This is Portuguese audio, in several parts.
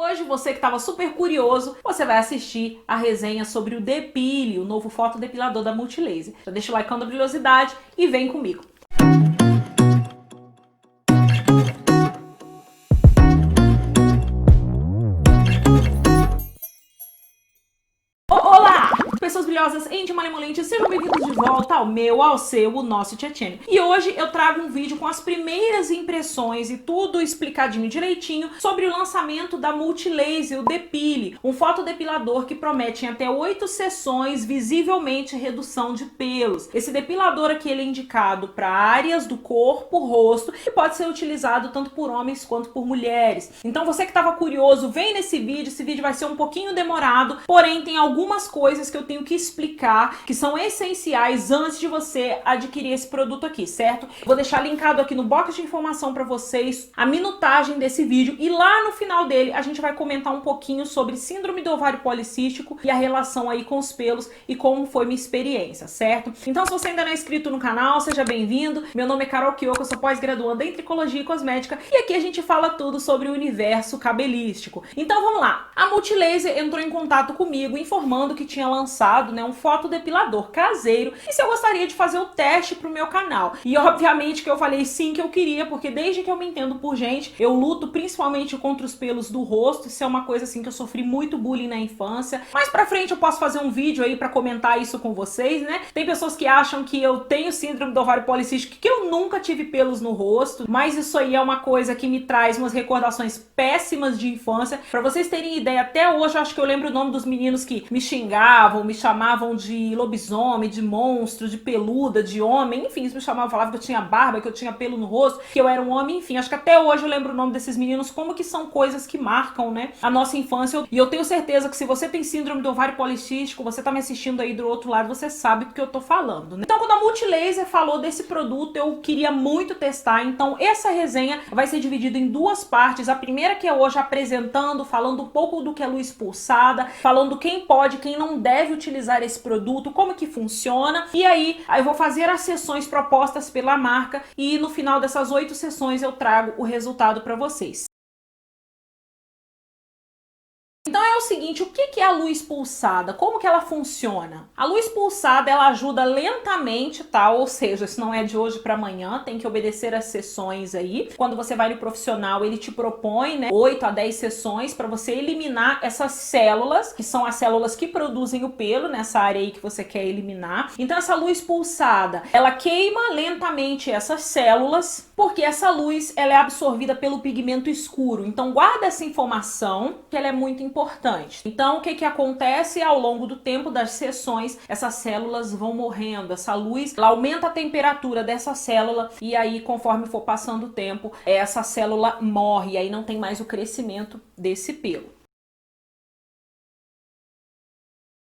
Hoje, você que estava super curioso, você vai assistir a resenha sobre o Depile, o novo fotodepilador da Multilaser. Já deixa o like da brilhosidade e vem comigo. Olá, pessoas brilhosas e malemolentes, sejam bem-vindos de volta ao meu, ao seu, o nosso Tchatchene. E hoje eu trago um vídeo com as primeiras impressões e tudo explicadinho direitinho sobre o lançamento da Multilaser, o Depile, um fotodepilador que promete em até 8 sessões visivelmente redução de pelos. Esse depilador aqui ele é indicado para áreas do corpo, rosto, e pode ser utilizado tanto por homens quanto por mulheres. Então você que estava curioso, vem nesse vídeo, esse vídeo vai ser um pouquinho demorado, porém tem algumas coisas que eu tenho que explicar, que são essenciais antes de você adquirir esse produto aqui, certo? Vou deixar linkado aqui no box de informação para vocês a minutagem desse vídeo e lá no final dele a gente vai comentar um pouquinho sobre síndrome do ovário policístico e a relação aí com os pelos e como foi minha experiência, certo? Então se você ainda não é inscrito no canal, seja bem-vindo. Meu nome é Carol Kiyoko, eu sou pós-graduanda em tricologia e cosmética e aqui a gente fala tudo sobre o universo cabelístico. Então vamos lá. A Multilaser entrou em contato comigo informando que tinha lançado, né, um fotodepilador caseiro e se eu gostaria de fazer o teste pro meu canal. E obviamente que eu falei sim que eu queria, porque desde que eu me entendo por gente, eu luto principalmente contra os pelos do rosto. Isso é uma coisa assim que eu sofri muito bullying na infância. Mais pra frente eu posso fazer um vídeo aí pra comentar isso com vocês, né? Tem pessoas que acham que eu tenho síndrome do ovário policístico, que eu nunca tive pelos no rosto, mas isso aí é uma coisa que me traz umas recordações péssimas de infância. Pra vocês terem ideia, até hoje eu acho que eu lembro o nome dos meninos que me xingavam, me chamavam de lobisomem, de monstro, de peluda, de homem, enfim, eles me chamavam, falavam que eu tinha barba, que eu tinha pelo no rosto, que eu era um homem, enfim, acho que até hoje eu lembro o nome desses meninos, como que são coisas que marcam, né, a nossa infância. E eu tenho certeza que se você tem síndrome do ovário policístico, você tá me assistindo aí do outro lado, você sabe do que eu tô falando, né? Então, quando a Multilaser falou desse produto, eu queria muito testar, então essa resenha vai ser dividida em duas partes. A primeira que é hoje apresentando, falando um pouco do que é luz pulsada, falando quem pode, quem não deve utilizar esse produto, como que funciona, e aí eu vou fazer as sessões propostas pela marca e no final dessas 8 sessões eu trago o resultado para vocês. Então é o seguinte, o que é a luz pulsada? Como que ela funciona? A luz pulsada, ela ajuda lentamente, tá? Ou seja, isso não é de hoje para amanhã, tem que obedecer as sessões aí. Quando você vai no profissional, ele te propõe, né, 8 a 10 sessões para você eliminar essas células, que são as células que produzem o pelo nessa área aí que você quer eliminar. Então essa luz pulsada, ela queima lentamente essas células, porque essa luz, ela é absorvida pelo pigmento escuro. Então guarda essa informação, que ela é muito importante. Então, o que acontece ao longo do tempo das sessões? Essas células vão morrendo, essa luz, ela aumenta a temperatura dessa célula e aí, conforme for passando o tempo, essa célula morre e aí não tem mais o crescimento desse pelo.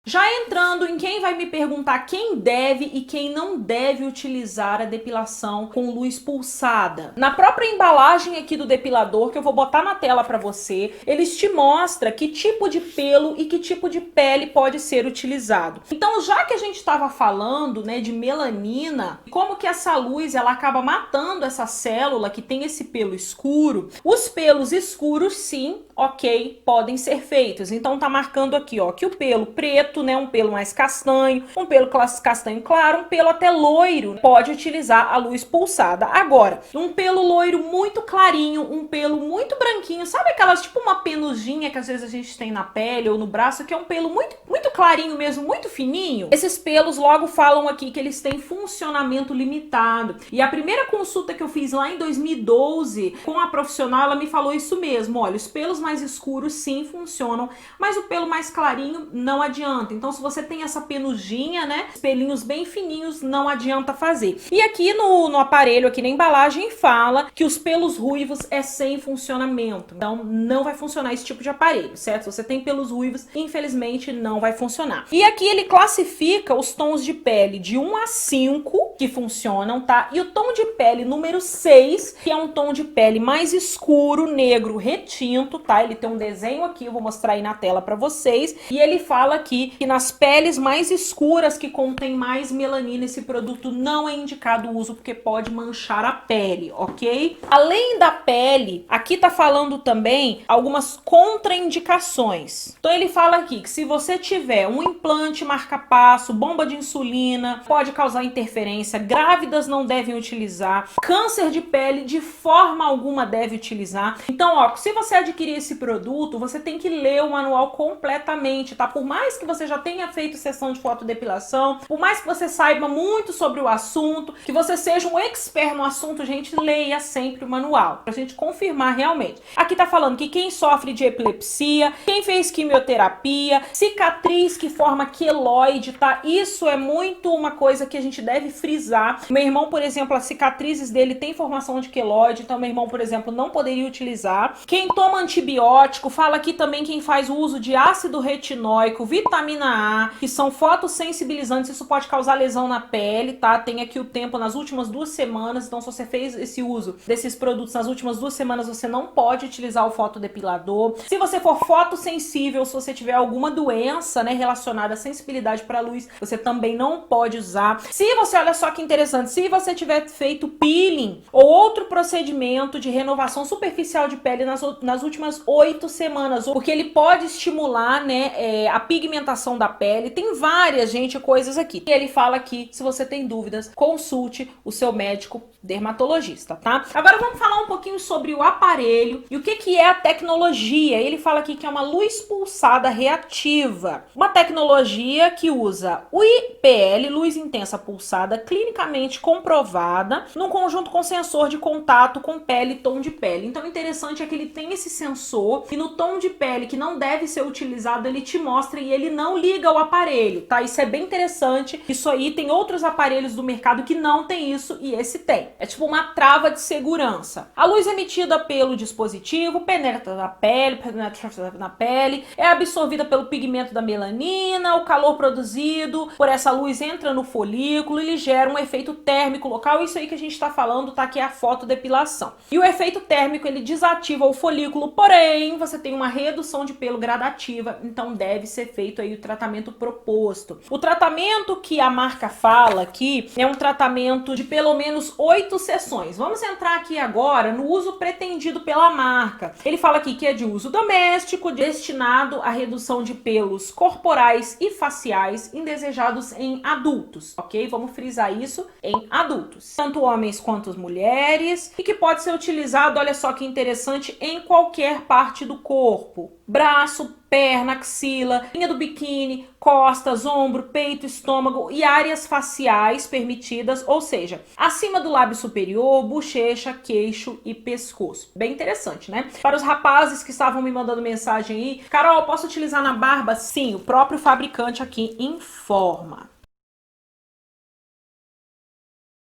Já entrando em quem vai me perguntar quem deve e quem não deve utilizar a depilação com luz pulsada. Na própria embalagem aqui do depilador, que eu vou botar na tela para você, eles te mostram que tipo de pelo e que tipo de pele pode ser utilizado. Então, já que a gente estava falando, né, de melanina, como que essa luz ela acaba matando essa célula que tem esse pelo escuro, os pelos escuros, sim, ok, podem ser feitos. Então tá marcando aqui, ó, que o pelo preto, né, um pelo mais castanho, um pelo castanho claro, um pelo até loiro, pode utilizar a luz pulsada. Agora, um pelo loiro muito clarinho, um pelo muito branquinho, sabe aquelas tipo uma penuginha que às vezes a gente tem na pele ou no braço, que é um pelo muito clarinho mesmo, muito fininho? Esses pelos logo falam aqui que eles têm funcionamento limitado. E a primeira consulta que eu fiz lá em 2012 com a profissional, ela me falou isso mesmo, olha, os pelos mais escuros sim funcionam, mas o pelo mais clarinho não adianta. Então se você tem essa penugem, né, pelinhos bem fininhos, não adianta fazer. E aqui no aparelho, aqui na embalagem, fala que os pelos ruivos é sem funcionamento. Então não vai funcionar esse tipo de aparelho, certo? Se você tem pelos ruivos, infelizmente não vai funcionar. E aqui ele classifica os tons de pele de 1 a 5, que funcionam, tá? E o tom de pele número 6, que é um tom de pele mais escuro, negro, retinto, tá? Ele tem um desenho aqui, eu vou mostrar aí na tela pra vocês. E ele fala aqui que nas peles mais escuras, que contém mais melanina, esse produto não é indicado o uso, porque pode manchar a pele, ok? Além da pele, aqui tá falando também algumas contraindicações. Então ele fala aqui que se você tiver um implante marca-passo, bomba de insulina, pode causar interferência, grávidas não devem utilizar, câncer de pele de forma alguma deve utilizar. Então, ó, se você adquirir esse produto, você tem que ler o manual completamente, tá? Por mais que você já tenha feito sessão de fotodepilação, por mais que você saiba muito sobre o assunto, que você seja um expert no assunto, gente, leia sempre o manual, pra gente confirmar realmente. Aqui tá falando que quem sofre de epilepsia, quem fez quimioterapia, cicatriz que forma queloide, tá? Isso é muito uma coisa que a gente deve frisar. Meu irmão, por exemplo, as cicatrizes dele tem formação de queloide, então meu irmão, por exemplo, não poderia utilizar. Quem toma antibiótico, fala aqui também quem faz o uso de ácido retinóico, vitamina A, que são fotossensibilizantes, isso pode causar lesão na pele, tá? Tem aqui o tempo nas últimas 2 semanas, então se você fez esse uso desses produtos nas últimas 2 semanas, você não pode utilizar o fotodepilador. Se você for fotossensível, se você tiver alguma doença, né, relacionada à sensibilidade para a luz, você também não pode usar. Se você, olha só que interessante, se você tiver feito peeling ou outro procedimento de renovação superficial de pele nas últimas 8 semanas, porque ele pode estimular, né, a pigmentação da pele. Tem várias, gente, coisas aqui. E ele fala aqui, se você tem dúvidas, consulte o seu médico dermatologista, tá? Agora vamos falar um pouquinho sobre o aparelho e o que é a tecnologia. Ele fala aqui que é uma luz pulsada reativa, uma tecnologia que usa o IPL, luz intensa pulsada, clinicamente comprovada, num conjunto com sensor de contato com pele e tom de pele. Então o interessante é que ele tem esse sensor e no tom de pele que não deve ser utilizado, ele te mostra e ele não liga o aparelho, tá? Isso é bem interessante. Isso aí tem outros aparelhos do mercado que não tem isso e esse tem. É tipo uma trava de segurança. A luz emitida pelo dispositivo penetra na pele, é absorvida pelo pigmento da melanina, o calor produzido por essa luz entra no folículo e ele gera um efeito térmico local. Isso aí que a gente tá falando, tá? Que é a fotodepilação. E o efeito térmico, ele desativa o folículo, porém, você tem uma redução de pelo gradativa, então deve ser feito aí o tratamento proposto. O tratamento que a marca fala aqui é um tratamento de pelo menos 8 sessões. Vamos entrar aqui agora no uso pretendido pela marca. Ele fala aqui que é de uso doméstico, destinado à redução de pelos corporais e faciais indesejados em adultos, ok? Vamos frisar isso, em adultos. Tanto homens quanto mulheres, e que pode ser utilizado, olha só que interessante, em qualquer parte do corpo. Braço, perna, axila, linha do biquíni, costas, ombro, peito, estômago e áreas faciais permitidas, ou seja, acima do lábio superior, bochecha, queixo e pescoço. Bem interessante, né? Para os rapazes que estavam me mandando mensagem aí, Carol, posso utilizar na barba? Sim, o próprio fabricante aqui informa.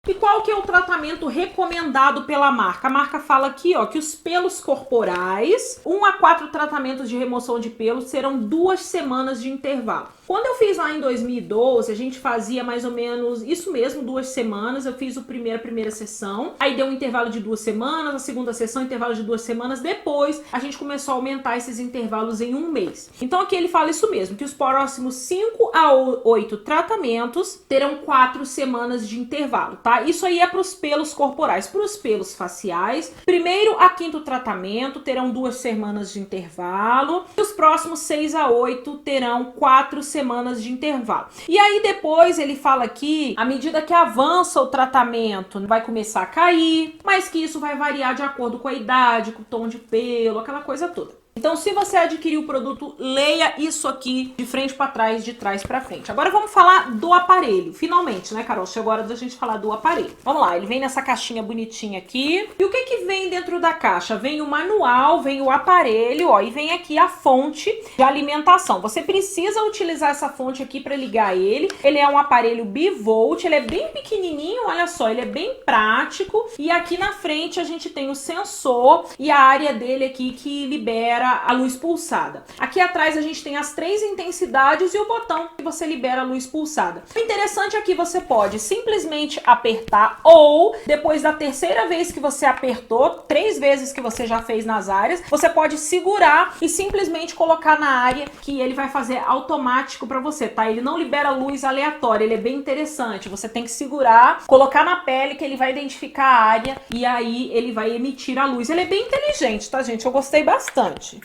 E qual que é o tratamento recomendado pela marca? A marca fala aqui, ó, que os pelos corporais, 1 a 4 tratamentos de remoção de pelos serão 2 semanas de intervalo. Quando eu fiz lá em 2012, a gente fazia mais ou menos isso mesmo, 2 semanas. Eu fiz a primeira sessão, aí deu um intervalo de 2 semanas, a segunda sessão, intervalo de 2 semanas. Depois, a gente começou a aumentar esses intervalos em 1 mês. Então aqui ele fala isso mesmo, que os próximos 5 a 8 tratamentos terão 4 semanas de intervalo, tá? Isso aí é para os pelos corporais. Para os pelos faciais, 1º a 5º tratamento terão 2 semanas de intervalo. E os próximos 6 a 8 terão 4 semanas de intervalo. E aí depois ele fala aqui, à medida que avança o tratamento, vai começar a cair, mas que isso vai variar de acordo com a idade, com o tom de pelo, aquela coisa toda. Então, se você adquirir o produto, leia isso aqui de frente para trás, de trás para frente. Agora vamos falar do aparelho. Finalmente, né, Carol? Chegou a hora da gente falar do aparelho. Vamos lá, ele vem nessa caixinha bonitinha aqui. E o que que vem dentro da caixa? Vem o manual, vem o aparelho, ó, e vem aqui a fonte de alimentação. Você precisa utilizar essa fonte aqui para ligar ele. Ele é um aparelho bivolt, ele é bem pequenininho, olha só, ele é bem prático. E aqui na frente a gente tem o sensor e a área dele aqui que libera libera a luz pulsada. Aqui atrás a gente tem as 3 intensidades e o botão que você libera a luz pulsada. O interessante é que você pode simplesmente apertar ou, depois da terceira vez que você apertou, 3 vezes que você já fez nas áreas, você pode segurar e simplesmente colocar na área que ele vai fazer automático para você, tá? Ele não libera luz aleatória, ele é bem interessante. Você tem que segurar, colocar na pele que ele vai identificar a área e aí ele vai emitir a luz. Ele é bem inteligente, tá, gente? Eu gostei bastante.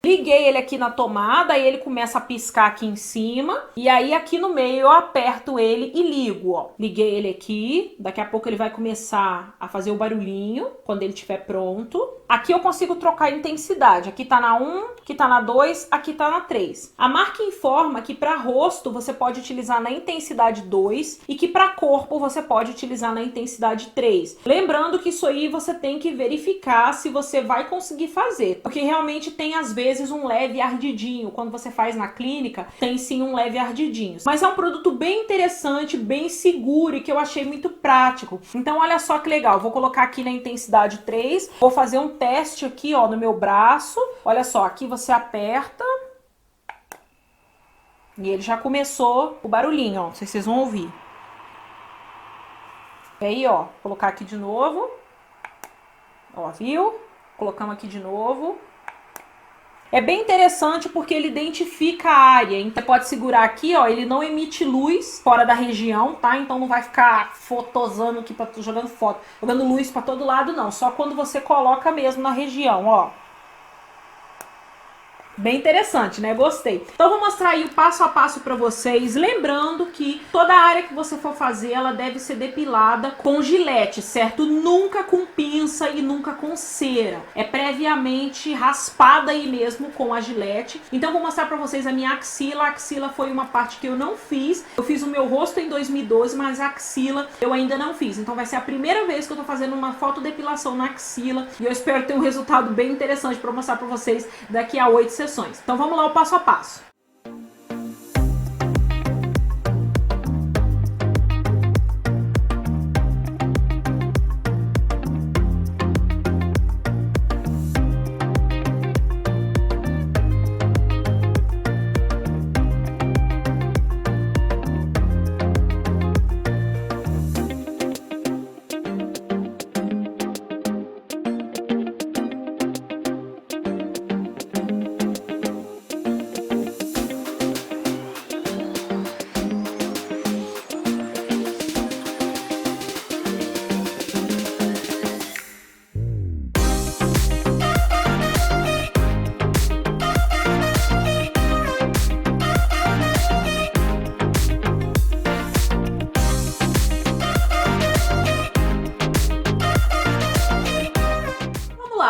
Liguei ele aqui na tomada, aí ele começa a piscar aqui em cima, e aí aqui no meio eu aperto ele e ligo, ó. Liguei ele aqui, daqui a pouco ele vai começar a fazer o barulhinho, quando ele estiver pronto. Aqui eu consigo trocar a intensidade, aqui tá na 1, aqui tá na 2, aqui tá na 3. A marca informa que para rosto você pode utilizar na intensidade 2 e que para corpo você pode utilizar na intensidade 3. Lembrando que isso aí você tem que verificar se você vai conseguir fazer, porque realmente tem às vezes um leve ardidinho. Quando você faz na clínica, tem sim um leve ardidinho. Mas é um produto bem interessante, bem seguro e que eu achei muito prático. Então olha só que legal, vou colocar aqui na intensidade 3, vou fazer um teste aqui, ó, no meu braço. Olha só, aqui você aperta e ele já começou o barulhinho, ó, não sei se vocês vão ouvir. E aí, ó, vou colocar aqui de novo. Ó, viu? Colocamos aqui de novo. É bem interessante porque ele identifica a área. Então, você pode segurar aqui, ó, ele não emite luz fora da região, tá? Então não vai ficar fotosando aqui, jogando foto, jogando luz pra todo lado, não. Só quando você coloca mesmo na região, ó. Bem interessante, né? Gostei. Então vou mostrar aí o passo a passo para vocês, lembrando que toda área que você for fazer, ela deve ser depilada com gilete, certo? Nunca com pinça e nunca com cera. É previamente raspada aí mesmo com a gilete. Então vou mostrar para vocês a minha axila. A axila foi uma parte que eu não fiz. Eu fiz o meu rosto em 2012, mas a axila eu ainda não fiz. Então vai ser a primeira vez que eu tô fazendo uma fotodepilação na axila e eu espero ter um resultado bem interessante para mostrar para vocês daqui a 8 sessões. Então vamos lá o passo a passo.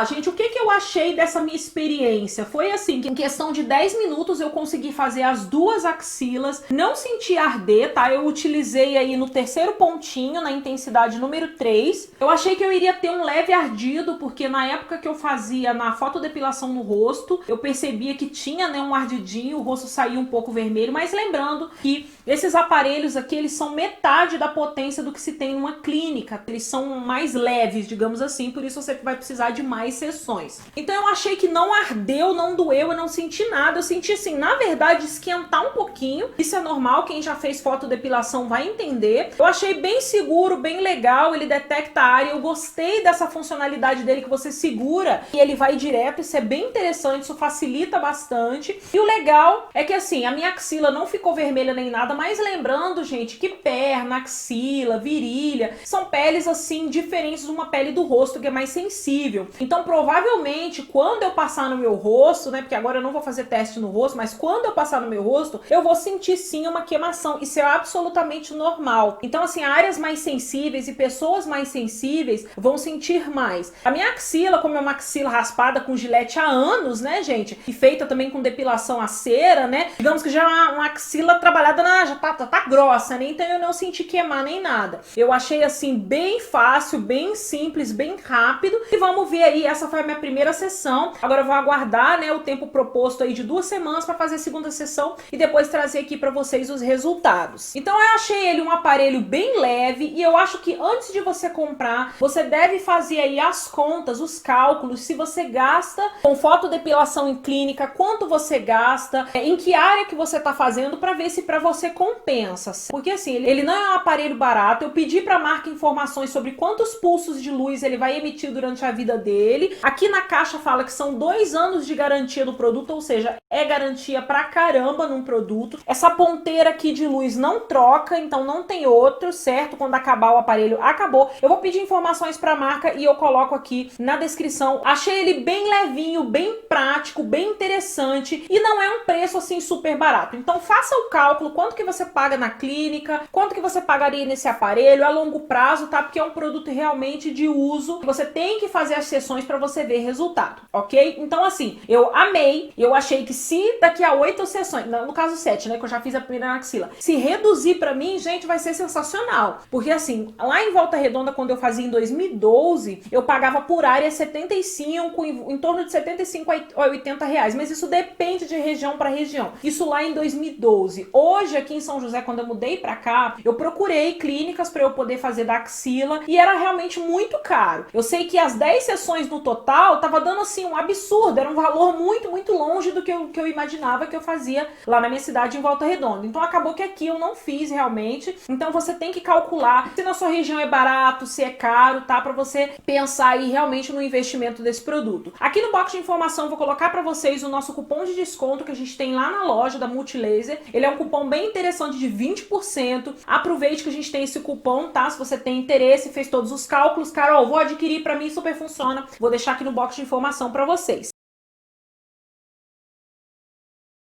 Gente, o que eu achei dessa minha experiência? Foi assim, que em questão de 10 minutos eu consegui fazer as 2 axilas, não senti arder, tá? Eu utilizei aí no terceiro pontinho, na intensidade número 3. Eu achei que eu iria ter um leve ardido, porque na época que eu fazia na fotodepilação no rosto, eu percebia que tinha, né, um ardidinho, o rosto saía um pouco vermelho, mas lembrando que esses aparelhos aqui, eles são metade da potência do que se tem numa clínica. Eles são mais leves, digamos assim, por isso você vai precisar de mais sessões. Então eu achei que não ardeu, não doeu, eu não senti nada. Eu senti assim, na verdade, esquentar um pouquinho. Isso é normal, quem já fez fotodepilação vai entender. Eu achei bem seguro, bem legal, ele detecta a área. Eu gostei dessa funcionalidade dele que você segura e ele vai direto. Isso é bem interessante, isso facilita bastante. E o legal é que assim, a minha axila não ficou vermelha nem nada, mas lembrando, gente, que perna, axila, virilha, são peles assim diferentes de uma pele do rosto que é mais sensível. Então provavelmente quando eu passar no meu rosto, né, porque agora eu não vou fazer teste no rosto, mas quando eu passar no meu rosto, eu vou sentir sim uma queimação. Isso é absolutamente normal. Então assim, áreas mais sensíveis e pessoas mais sensíveis vão sentir mais. A minha axila, como é uma axila raspada com gilete há anos, né, gente, e feita também com depilação a cera, né, digamos que já é uma axila trabalhada já tá grossa, né, então eu não senti queimar nem nada. Eu achei assim bem fácil, bem simples, bem rápido. E vamos ver aí, essa foi a minha primeira sessão. Agora eu vou aguardar, né, o tempo proposto aí de 2 semanas para fazer a segunda sessão e depois trazer aqui para vocês os resultados. Então eu achei ele um aparelho bem leve e eu acho que antes de você comprar, você deve fazer aí as contas, os cálculos, se você gasta com fotodepilação em clínica, quanto você gasta, em que área que você tá fazendo, para ver se para você compensa. Porque assim, ele não é um aparelho barato. Eu pedi para a marca informações sobre quantos pulsos de luz ele vai emitir durante a vida dele. Aqui na caixa fala que são 2 anos de garantia do produto, ou seja, é garantia pra caramba num produto. Essa ponteira aqui de luz não troca, então não tem outro, certo? Quando acabar o aparelho, acabou. Eu vou pedir informações pra marca e eu coloco aqui na descrição. Achei ele bem levinho, bem prático, bem interessante e não é um preço assim super barato. Então faça o cálculo, quanto que você paga na clínica, quanto que você pagaria nesse aparelho a longo prazo, tá? Porque é um produto realmente de uso. Você tem que fazer as sessões para você ver resultado, ok? Então assim, eu amei. Eu achei que se daqui a 8 sessões, no caso 7, né, que eu já fiz a primeira na axila, se reduzir para mim, gente, vai ser sensacional. Porque assim, lá em Volta Redonda, quando eu fazia em 2012, eu pagava por área 75, em torno de 75 a 80 reais. Mas isso depende de região para região. Isso lá em 2012. Hoje, aqui em São José, quando eu mudei para cá, eu procurei clínicas para eu poder fazer da axila e era realmente muito caro. Eu sei que as 10 sessões no total tava dando assim um absurdo, era um valor muito, muito longe do que eu imaginava que eu fazia lá na minha cidade em Volta Redonda. Então acabou que aqui eu não fiz realmente. Então você tem que calcular se na sua região é barato, se é caro, tá? Para você pensar aí realmente no investimento desse produto. Aqui no box de informação eu vou colocar para vocês o nosso cupom de desconto que a gente tem lá na loja da Multilaser. Ele é um cupom bem interessante de 20%. Aproveite que a gente tem esse cupom, tá? Se você tem interesse, fez todos os cálculos, Carol, vou adquirir, para mim super funciona. Vou deixar aqui no box de informação para vocês.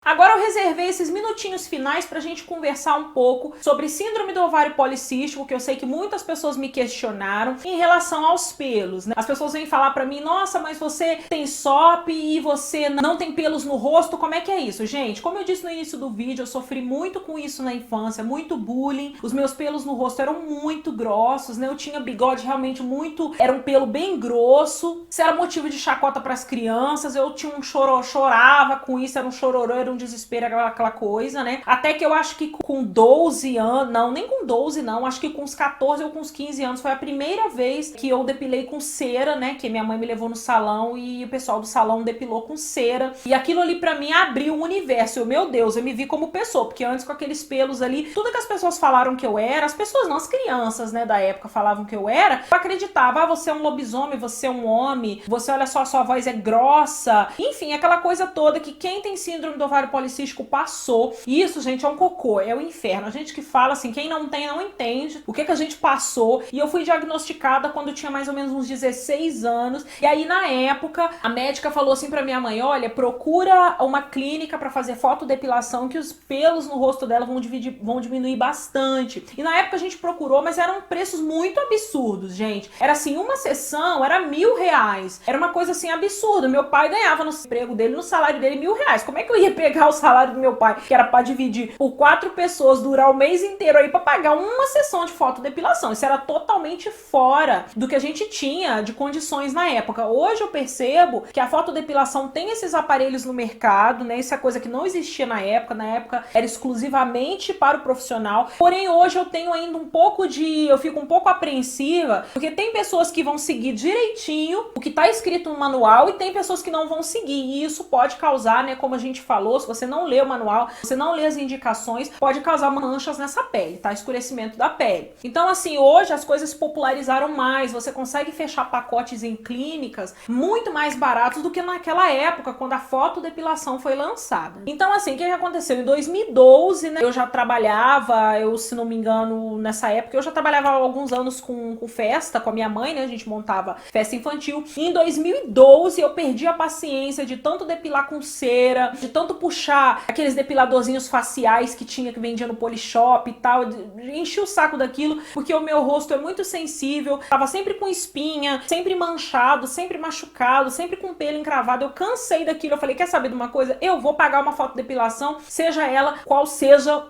Agora eu reservei esses minutinhos finais pra gente conversar um pouco sobre síndrome do ovário policístico, que eu sei que muitas pessoas me questionaram em relação aos pelos, né? As pessoas vêm falar pra mim, nossa, mas você tem SOP e você não tem pelos no rosto, como é que é isso? Gente, como eu disse no início do vídeo, eu sofri muito com isso na infância, muito bullying, os meus pelos no rosto eram muito grossos, né? Eu tinha bigode realmente muito, era um pelo bem grosso, isso era motivo de chacota pras crianças, eu tinha chorava com isso, era um chororô, era um desespero, aquela coisa, né? Até que eu acho que com 12 anos, não, nem com 12 não, acho que com uns 14 ou com uns 15 anos foi a primeira vez que eu depilei com cera, né? Que minha mãe me levou no salão e o pessoal do salão depilou com cera. E aquilo ali pra mim abriu um universo. Eu, meu Deus, eu me vi como pessoa, porque antes com aqueles pelos ali, tudo que as pessoas falaram que eu era, as pessoas não, as crianças, né, da época falavam que eu era, eu acreditava, ah, você é um lobisomem, você é um homem, você, olha só, sua voz é grossa, enfim, aquela coisa toda que quem tem síndrome do ovário policístico passou. E isso, gente, é um cocô, é o inferno. A gente que fala assim, quem não tem não entende o que a gente passou. E eu fui diagnosticada quando eu tinha mais ou menos uns 16 anos. E aí, na época, a médica falou assim pra minha mãe, olha, procura uma clínica pra fazer fotodepilação que os pelos no rosto dela vão diminuir bastante. E na época a gente procurou, mas eram preços muito absurdos, gente. Era assim, uma sessão era R$1.000. Era uma coisa assim absurda. Meu pai ganhava no emprego dele, no salário dele, R$1.000. Como é que eu ia pegar o salário do meu pai, que era pra dividir por 4 pessoas, durar o mês inteiro aí pra pagar uma sessão de fotodepilação? Isso era totalmente fora do que a gente tinha de condições na época. Hoje eu percebo que a fotodepilação tem esses aparelhos no mercado, né? Isso é coisa que não existia na época era exclusivamente para o profissional. Porém, hoje eu tenho ainda um pouco eu fico um pouco apreensiva, porque tem pessoas que vão seguir direitinho o que tá escrito no manual e tem pessoas que não vão seguir. E isso pode causar, né, como a gente falou, se você não lê o manual, se você não lê as indicações, pode causar manchas nessa pele, tá? Escurecimento da pele. Então, assim, hoje as coisas se popularizaram mais, você consegue fechar pacotes em clínicas muito mais baratos do que naquela época, quando a fotodepilação foi lançada. Então, assim, o que aconteceu? Em 2012, né, eu já trabalhava, se não me engano, nessa época, eu já trabalhava há alguns anos com festa, com a minha mãe, né, a gente montava festa infantil. E em 2012, eu perdi a paciência de tanto depilar com cera, de tanto puxar usar aqueles depiladorzinhos faciais que tinha, que vendia no Polishop e tal. Enchi o saco daquilo, porque o meu rosto é muito sensível, tava sempre com espinha, sempre manchado, sempre machucado, sempre com pelo encravado. Eu cansei daquilo, eu falei, quer saber de uma coisa? Eu vou pagar uma fotodepilação, seja ela qual seja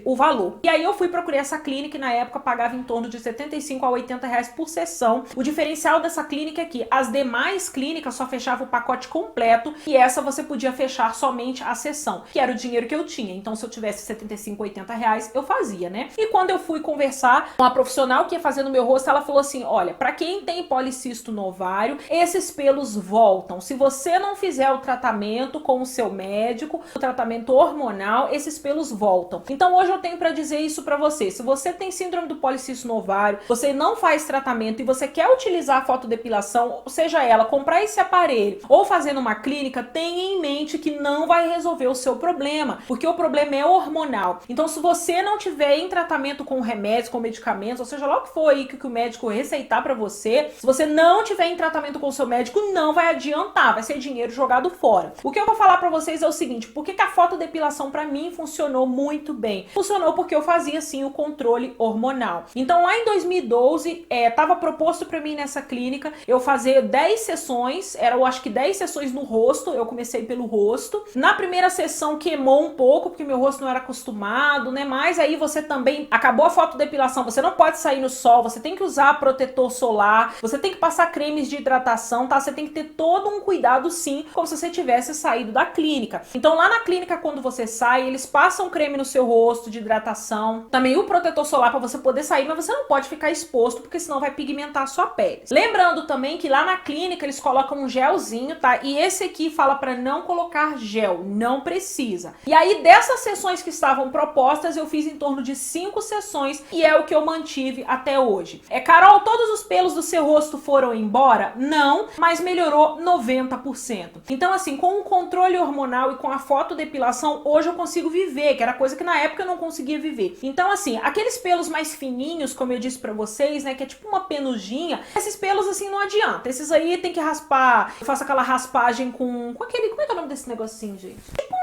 o valor. E aí eu fui procurar essa clínica e na época pagava em torno de 75 a 80 reais por sessão. O diferencial dessa clínica é que as demais clínicas só fechavam o pacote completo e essa você podia fechar somente a sessão, que era o dinheiro que eu tinha. Então se eu tivesse 75, 80 reais, eu fazia, né? E quando eu fui conversar com a profissional que ia fazer no meu rosto, ela falou assim, olha, pra quem tem policisto no ovário, esses pelos voltam. Se você não fizer o tratamento com o seu médico, o tratamento hormonal, esses pelos voltam. Então hoje eu tenho pra dizer isso pra você. Se você tem síndrome do policisto no ovário, você não faz tratamento e você quer utilizar a fotodepilação, seja ela comprar esse aparelho ou fazer numa clínica, tenha em mente que não vai resolver o seu problema, porque o problema é hormonal. Então se você não tiver em tratamento com remédios, com medicamentos, ou seja lá o que for aí que o médico receitar pra você, se você não tiver em tratamento com o seu médico, não vai adiantar, vai ser dinheiro jogado fora. O que eu vou falar pra vocês é o seguinte, por que a fotodepilação pra mim funcionou muito bem? Funcionou porque eu fazia sim o controle hormonal. Então lá em 2012, tava proposto pra mim nessa clínica eu fazer 10 sessões, eu acho que 10 sessões no rosto, eu comecei pelo rosto. Na primeira sessão queimou um pouco, porque meu rosto não era acostumado, né? Mas aí você também, acabou a fotodepilação, você não pode sair no sol, você tem que usar protetor solar, você tem que passar cremes de hidratação, tá? Você tem que ter todo um cuidado sim, como se você tivesse saído da clínica. Então lá na clínica, quando você sai, eles passam creme no seu rosto de hidratação, também o protetor solar para você poder sair, mas você não pode ficar exposto, porque senão vai pigmentar a sua pele. Lembrando também que lá na clínica eles colocam um gelzinho, tá? E esse aqui fala para não colocar gel, não precisa. E aí dessas sessões que estavam propostas, eu fiz em torno de 5 sessões e é o que eu mantive até hoje. Carol, todos os pelos do seu rosto foram embora? Não, mas melhorou 90%. Então assim, com o controle hormonal e com a fotodepilação, hoje eu consigo viver, que era coisa que na época eu não conseguia viver. Então assim, aqueles pelos mais fininhos, como eu disse pra vocês, né, que é tipo uma penugem, esses pelos assim não adianta. Esses aí tem que raspar, eu faço aquela raspagem com aquele, como é que é o nome desse negocinho, gente? Tipo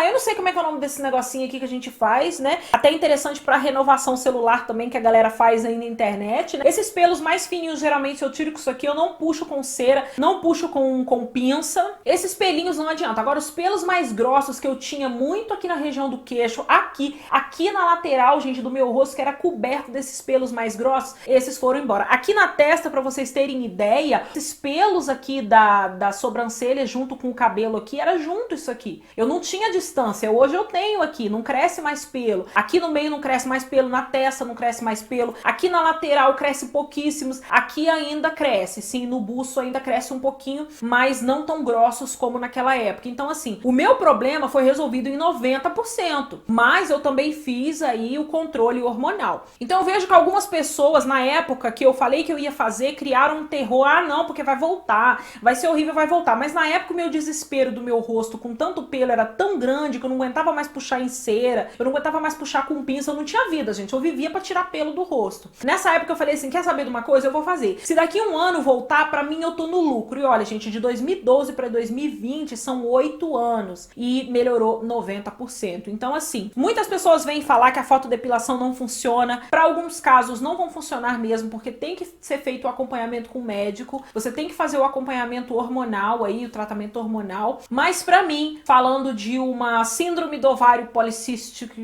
eu não sei como é que é o nome desse negocinho aqui que a gente faz, né? Até interessante pra renovação celular também, que a galera faz aí na internet, né? Esses pelos mais fininhos, geralmente eu tiro com isso aqui, eu não puxo com cera, não puxo com pinça. Esses pelinhos não adianta. Agora, os pelos mais grossos que eu tinha muito aqui na região do queixo, aqui na lateral, gente, do meu rosto, que era coberto desses pelos mais grossos, esses foram embora. Aqui na testa, pra vocês terem ideia, esses pelos aqui da sobrancelha junto com o cabelo aqui, era junto isso aqui. Eu não tinha distância, hoje eu tenho aqui, não cresce mais pelo. Aqui no meio não cresce mais pelo, na testa não cresce mais pelo, aqui na lateral cresce pouquíssimos, aqui ainda cresce, sim, no buço ainda cresce um pouquinho, mas não tão grossos como naquela época. Então assim, o meu problema foi resolvido em 90%, mas eu também fiz aí o controle hormonal. Então eu vejo que algumas pessoas na época que eu falei que eu ia fazer, criaram um terror, não, porque vai voltar, vai ser horrível, vai voltar. Mas na época o meu desespero do meu rosto com tanto pelo era tão grande que eu não aguentava mais puxar em cera, eu não aguentava mais puxar com pinça, eu não tinha vida, gente, eu vivia pra tirar pelo do rosto. Nessa época eu falei assim, quer saber de uma coisa? Eu vou fazer. Se daqui um ano voltar, pra mim eu tô no lucro. E olha, gente, de 2012 pra 2020 são 8 anos e melhorou 90%. Então assim, muitas pessoas vêm falar que a fotodepilação não funciona. Pra alguns casos não vão funcionar mesmo, porque tem que ser feito o acompanhamento com o médico, você tem que fazer o acompanhamento hormonal aí, o tratamento hormonal. Mas pra mim, falando de uma síndrome do ovário policístico,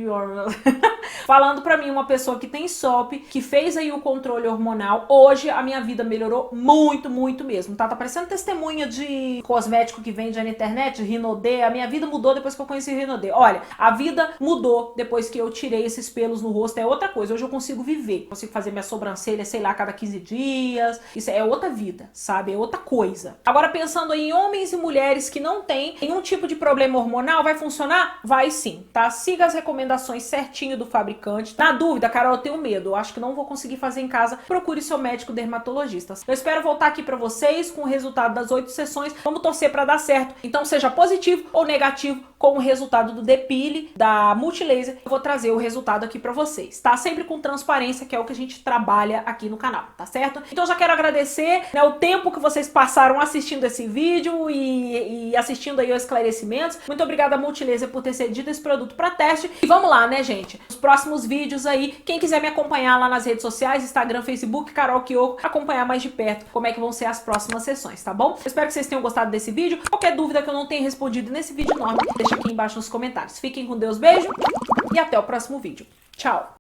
falando pra mim uma pessoa que tem SOP, que fez aí o controle hormonal, hoje a minha vida melhorou muito, muito mesmo, tá? Tá parecendo testemunha de cosmético que vende na internet, Rinodê. A minha vida mudou depois que eu conheci Rinodê. Olha, a vida mudou depois que eu tirei esses pelos no rosto, é outra coisa. Hoje eu consigo viver, consigo fazer minha sobrancelha, sei lá, a cada 15 dias. Isso é outra vida, sabe? É outra coisa. Agora, pensando em homens e mulheres que não têm nenhum tipo de problema hormonal, vai funcionar? Vai sim, tá? Siga as recomendações certinho do fabricante. Na dúvida, Carol, eu tenho medo, eu acho que não vou conseguir fazer em casa, procure seu médico dermatologista. Eu espero voltar aqui pra vocês com o resultado das 8 sessões. Vamos torcer pra dar certo. Então, seja positivo ou negativo com o resultado do Depile, da Multilaser, eu vou trazer o resultado aqui pra vocês, tá? Sempre com transparência, que é o que a gente trabalha aqui no canal, tá certo? Então, já quero agradecer, né, o tempo que vocês passaram assistindo esse vídeo e assistindo aí os esclarecimentos. Muito obrigada a Multilaser por ter cedido esse produto para teste. E vamos lá, né, gente? Os próximos vídeos aí, quem quiser me acompanhar lá nas redes sociais, Instagram, Facebook, Carol Kiyoko, acompanhar mais de perto como é que vão ser as próximas sessões, tá bom? Eu espero que vocês tenham gostado desse vídeo. Qualquer dúvida que eu não tenha respondido nesse vídeo enorme, deixa aqui embaixo nos comentários. Fiquem com Deus, beijo e até o próximo vídeo. Tchau!